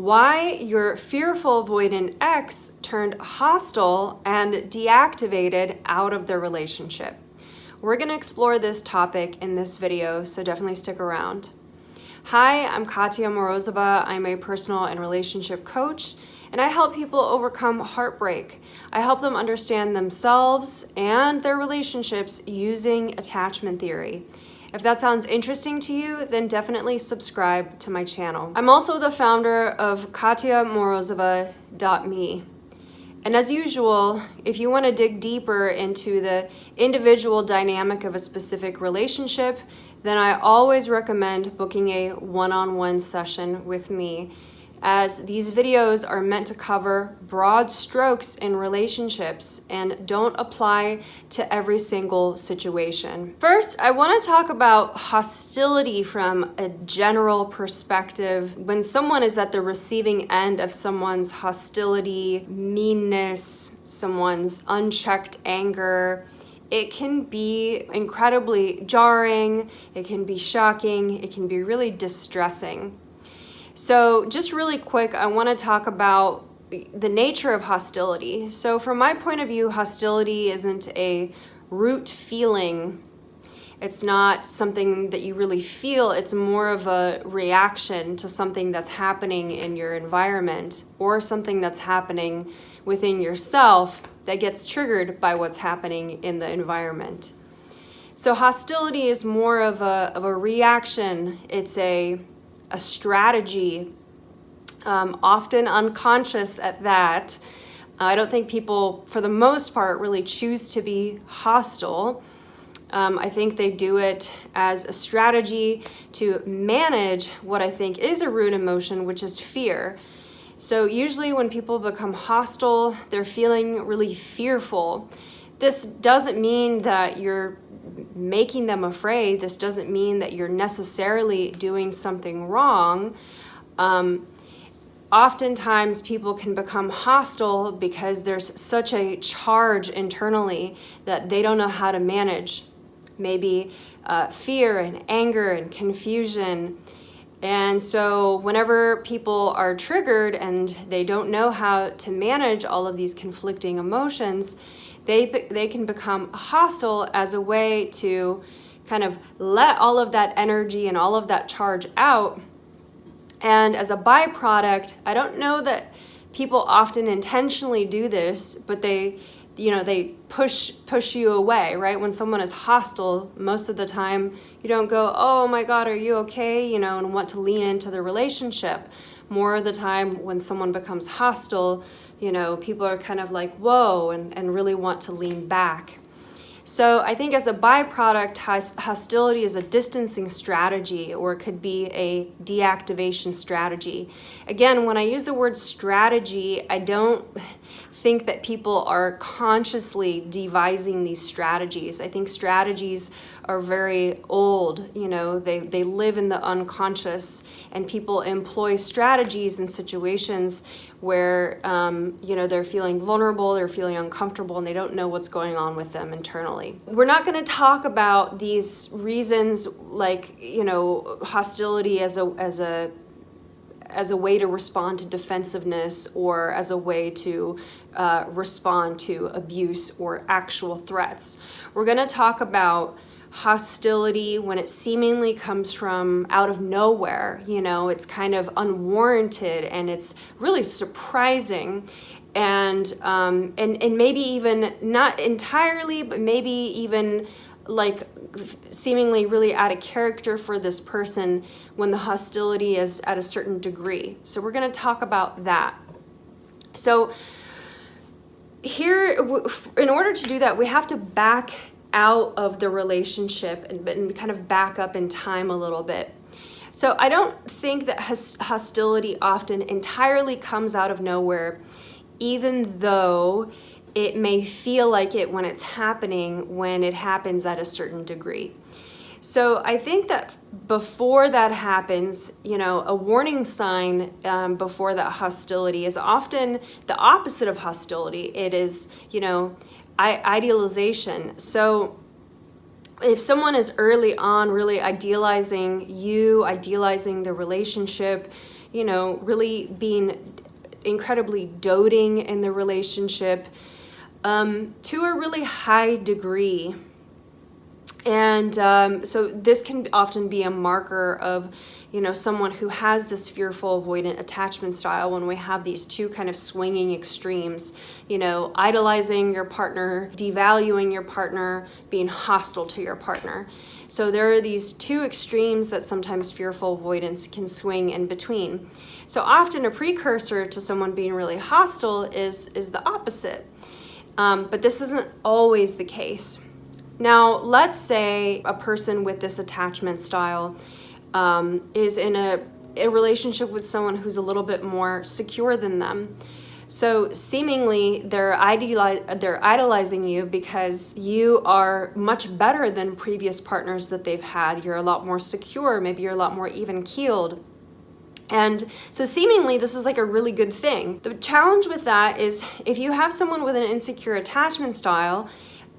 Why your fearful avoidant ex turned hostile and deactivated out of their relationship. We're going to explore this topic in this video, so definitely stick around. Hi, I'm Katya Morozova. I'm a personal and relationship coach, and I help people overcome heartbreak. I help them understand themselves and their relationships using attachment theory. If that sounds interesting to you, then definitely subscribe to my channel. I'm also the founder of KatyaMorozova.me. And as usual, if you want to dig deeper into the individual dynamic of a specific relationship, then I always recommend booking a one-on-one session with me, as these videos are meant to cover broad strokes in relationships and don't apply to every single situation. First, I want to talk about hostility from a general perspective. When someone is at the receiving end of someone's hostility, meanness, someone's unchecked anger, it can be incredibly jarring, it can be shocking, it can be really distressing. So just really quick, I want to talk about the nature of hostility. So from my point of view, hostility isn't a root feeling. It's not something that you really feel. It's more of a reaction to something that's happening in your environment or something that's happening within yourself that gets triggered by what's happening in the environment. So hostility is more of a reaction. It's a strategy, often unconscious at that. I don't think people, for the most part, really choose to be hostile. I think they do it as a strategy to manage what I think is a root emotion, which is fear. So usually when people become hostile, they're feeling really fearful. This doesn't mean that you're making them afraid. This doesn't mean that you're necessarily doing something wrong. Oftentimes people can become hostile because there's such a charge internally that they don't know how to manage. Maybe fear and anger and confusion. And so whenever people are triggered and they don't know how to manage all of these conflicting emotions, they can become hostile as a way to kind of let all of that energy and all of that charge out. And as a byproduct, I don't know that people often intentionally do this, but they push you away, right? When someone is hostile, most of the time you don't go, oh my God, are you okay? And want to lean into the relationship. More of the time when someone becomes hostile, people are kind of like, whoa, and really want to lean back. So I think as a byproduct, hostility is a distancing strategy, or it could be a deactivation strategy. Again, when I use the word strategy, I don't think that people are consciously devising these strategies. I think strategies are very old. They live in the unconscious, and people employ strategies in situations where they're feeling vulnerable, they're feeling uncomfortable, and they don't know what's going on with them internally. We're not going to talk about these reasons like hostility as a way to respond to defensiveness, or as a way to respond to abuse or actual threats. We're going to talk about hostility when it seemingly comes from out of nowhere. It's kind of unwarranted and it's really surprising, and maybe even not entirely, but maybe even like seemingly really out of character for this person when the hostility is at a certain degree. So we're going to talk about that. So here, in order to do that, we have to back out of the relationship and kind of back up in time a little bit. So I don't think that hostility often entirely comes out of nowhere, even though it may feel like it when it's happening, when it happens at a certain degree. So I think that before that happens, a warning sign before that hostility is often the opposite of hostility. It is, idealization. So if someone is early on really idealizing you, idealizing the relationship, really being incredibly doting in the relationship, to a really high degree. And so this can often be a marker of, someone who has this fearful avoidant attachment style, when we have these two kind of swinging extremes, idolizing your partner, devaluing your partner, being hostile to your partner. So there are these two extremes that sometimes fearful avoidance can swing in between. So often a precursor to someone being really hostile is the opposite. But this isn't always the case. Now, let's say a person with this attachment style is in a relationship with someone who's a little bit more secure than them. So seemingly they're idolizing you because you are much better than previous partners that they've had. You're a lot more secure, maybe you're a lot more even-keeled. And so seemingly this is like a really good thing. The challenge with that is, if you have someone with an insecure attachment style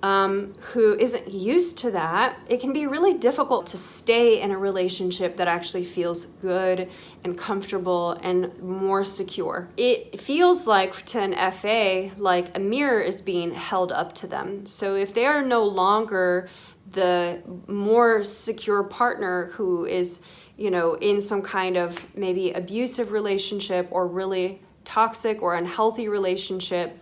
who isn't used to that, it can be really difficult to stay in a relationship that actually feels good and comfortable and more secure. It feels like, to an FA, like a mirror is being held up to them. So if they are no longer the more secure partner who is, in some kind of maybe abusive relationship or really toxic or unhealthy relationship,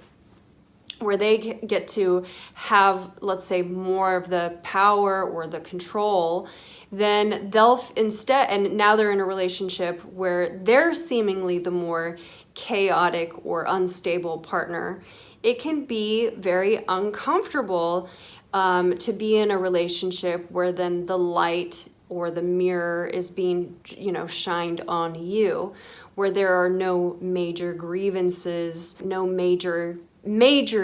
where they get to have, let's say, more of the power or the control, then they'll instead, and now they're in a relationship where they're seemingly the more chaotic or unstable partner, it can be very uncomfortable to be in a relationship where then the light or the mirror is being, shined on you, where there are no major grievances, no major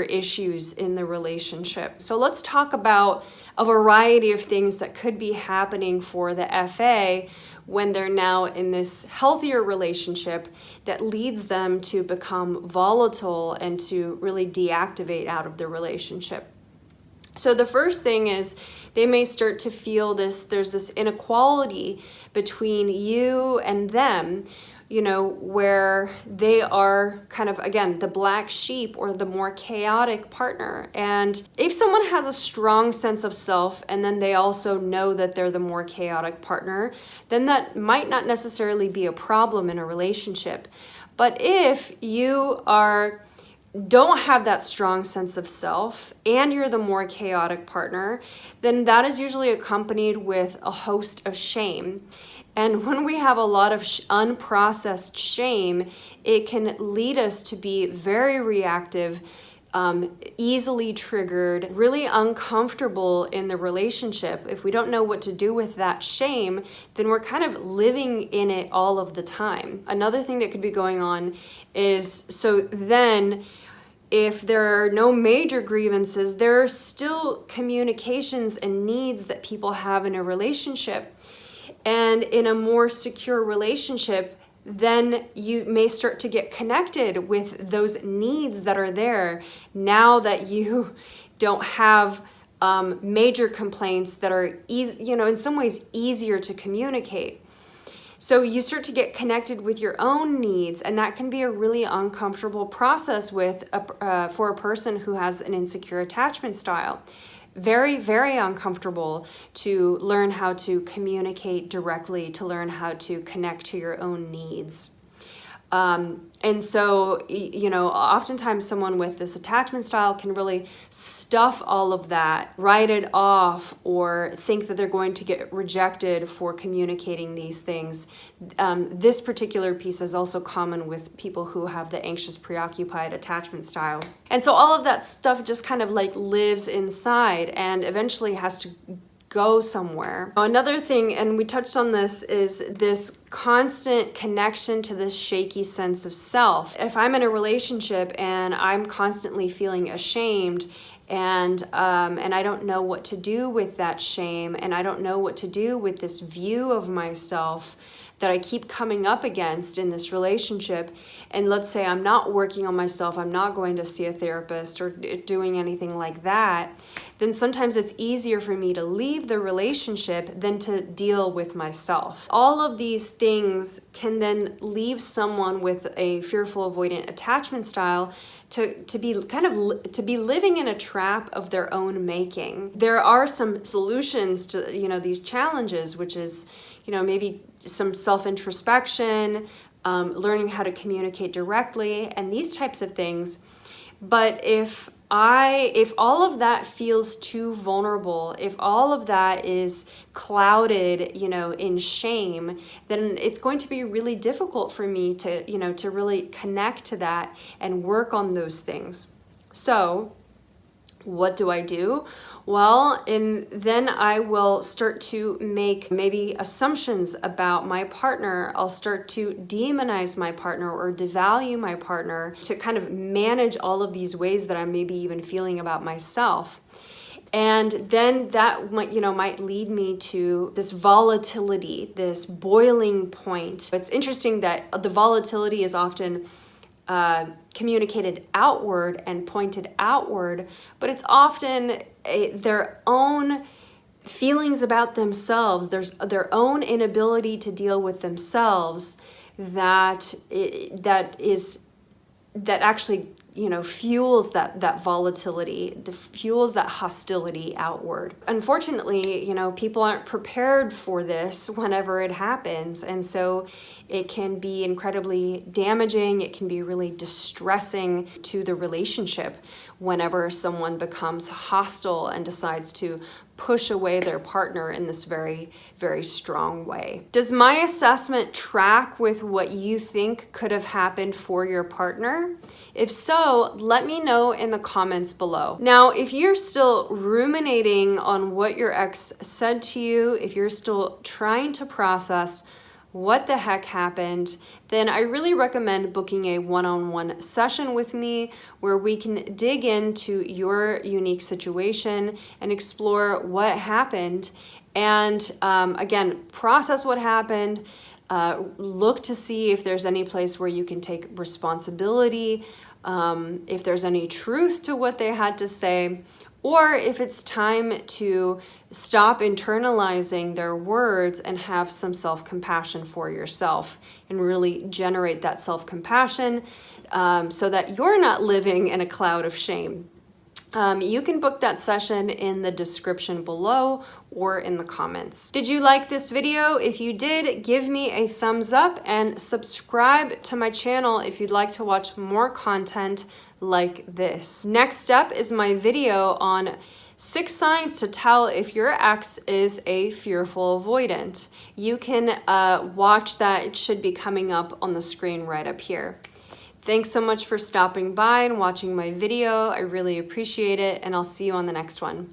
issues in the relationship. So let's talk about a variety of things that could be happening for the FA when they're now in this healthier relationship that leads them to become volatile and to really deactivate out of the relationship. So the first thing is, they may start to feel there's this inequality between you and them, where they are kind of, again, the black sheep or the more chaotic partner. And if someone has a strong sense of self and then they also know that they're the more chaotic partner, then that might not necessarily be a problem in a relationship. But if you don't have that strong sense of self and you're the more chaotic partner, then that is usually accompanied with a host of shame. And when we have a lot of unprocessed shame, it can lead us to be very reactive, easily triggered, really uncomfortable in the relationship. If we don't know what to do with that shame, then we're kind of living in it all of the time. Another thing that could be going on is, so then if there are no major grievances, there are still communications and needs that people have in a relationship. And in a more secure relationship, then you may start to get connected with those needs that are there now that you don't have major complaints that are in some ways easier to communicate. So you start to get connected with your own needs, and that can be a really uncomfortable process for a person who has an insecure attachment style. Very, very uncomfortable to learn how to communicate directly, to learn how to connect to your own needs. And so, oftentimes someone with this attachment style can really stuff all of that, write it off, or think that they're going to get rejected for communicating these things. This particular piece is also common with people who have the anxious, preoccupied attachment style. And so all of that stuff just kind of like lives inside and eventually has to go somewhere. Another thing, and we touched on this, is this constant connection to this shaky sense of self. If I'm in a relationship and I'm constantly feeling ashamed and I don't know what to do with that shame, and I don't know what to do with this view of myself that I keep coming up against in this relationship, and let's say I'm not working on myself, I'm not going to see a therapist or doing anything like that, then sometimes it's easier for me to leave the relationship than to deal with myself. All of these things can then leave someone with a fearful avoidant attachment style to be living in a trap of their own making. There are some solutions to, these challenges, which is, maybe some self-introspection, learning how to communicate directly, and these types of things. But if all of that feels too vulnerable, if all of that is clouded, in shame, then it's going to be really difficult for me to really connect to that and work on those things. So what do? Well, and then I will start to make maybe assumptions about my partner. I'll start to demonize my partner or devalue my partner to kind of manage all of these ways that I'm maybe even feeling about myself. And then that might lead me to this volatility, this boiling point. It's interesting that the volatility is often communicated outward and pointed outward, but it's often their own feelings about themselves. There's their own inability to deal with themselves that actually fuels that volatility, fuels that hostility outward. Unfortunately, people aren't prepared for this whenever it happens, and so it can be incredibly damaging. It can be really distressing to the relationship whenever someone becomes hostile and decides to push away their partner in this very, very strong way. Does my assessment track with what you think could have happened for your partner? If so, let me know in the comments below. Now, if you're still ruminating on what your ex said to you, if you're still trying to process what the heck happened, then I really recommend booking a one-on-one session with me where we can dig into your unique situation and explore what happened. And again, process what happened, look to see if there's any place where you can take responsibility, if there's any truth to what they had to say, or if it's time to stop internalizing their words and have some self-compassion for yourself and really generate that self-compassion so that you're not living in a cloud of shame. You can book that session in the description below or in the comments. Did you like this video? If you did, give me a thumbs up and subscribe to my channel if you'd like to watch more content like this. Next up is my video on 6 signs to tell if your ex is a fearful avoidant. You can watch that. It should be coming up on the screen right up here. Thanks so much for stopping by and watching my video. I really appreciate it, and I'll see you on the next one.